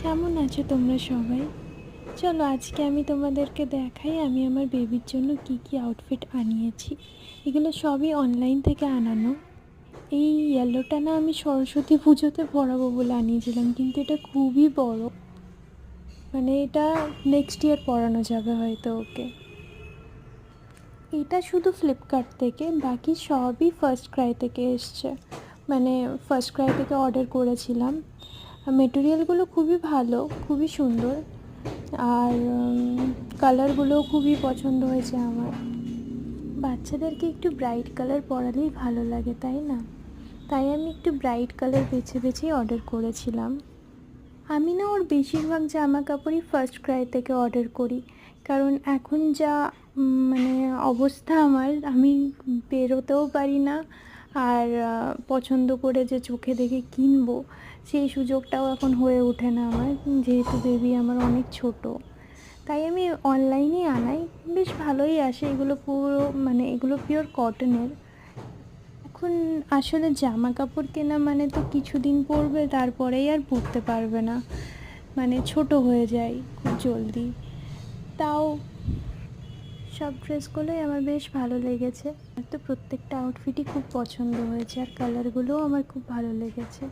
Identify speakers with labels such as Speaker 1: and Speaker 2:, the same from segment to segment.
Speaker 1: কেমন আছো তোমরা সবাই? চলো আজকে আমি তোমাদেরকে দেখাই আমি আমার বেবির জন্য কি কি আউটফিট আনিয়েছি। এগুলো সবই অনলাইন থেকে আনানো। এই ইয়েলোটা না আমি সরস্বতী পুজোতে পরাবো বলে আনিয়েছিলাম, কিন্তু এটা খুবই বড়, মানে এটা নেক্সট ইয়ার পরানো যাবে হয়তো ওকে। এটা শুধু ফ্লিপকার্ট থেকে, বাকি সবই ফার্স্ট ক্রাই থেকে এসছে, মানে ফার্স্ট ক্রাই থেকে অর্ডার করেছিলাম। মেটেরিয়ালগুলো খুবই ভালো, খুবই সুন্দর, আর কালারগুলোও খুবই পছন্দ হয়েছে আমার। বাচ্চাদেরকে একটু ব্রাইট কালার পরালেই ভালো লাগে, তাই না? তাই আমি একটু ব্রাইট কালার বেছে বেছেই অর্ডার করেছিলাম। আমি না ওর বেশিরভাগ জামা কাপড়ই ফার্স্ট ক্রাই থেকে অর্ডার করি, কারণ এখন যা মানে অবস্থা আমার, আমি বেরোতেও পারি না, আর পছন্দ করে যে চোখে দেখে কিনবো সেই সুযোগটাও এখন হয়ে ওঠে না আমার, যেহেতু বেবি আমার অনেক ছোট। তাই আমি অনলাইনেই আনাই, বেশ ভালোই আসে এগুলো, পুরো মানে এগুলো পিওর কটনের। এখন আসলে জামা কাপড় কেনা মানে তো কিছুদিন পরবে, তারপরেই আর পরতে পারবে না, মানে ছোট হয়ে যায় খুব জলদি। তাও সব ড্রেসগুলোই আমার বেশ ভালো লেগেছে, আর তো প্রত্যেকটা আউটফিটই খুব পছন্দ হয়েছে, আর কালারগুলোও আমার খুব ভালো লেগেছে।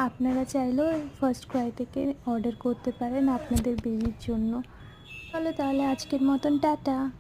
Speaker 1: আপনারা চাইলেও ফার্স্ট ক্রাই থেকে অর্ডার করতে পারেন আপনাদের বেবির জন্য। চলো তাহলে আজকের মতন টাটা।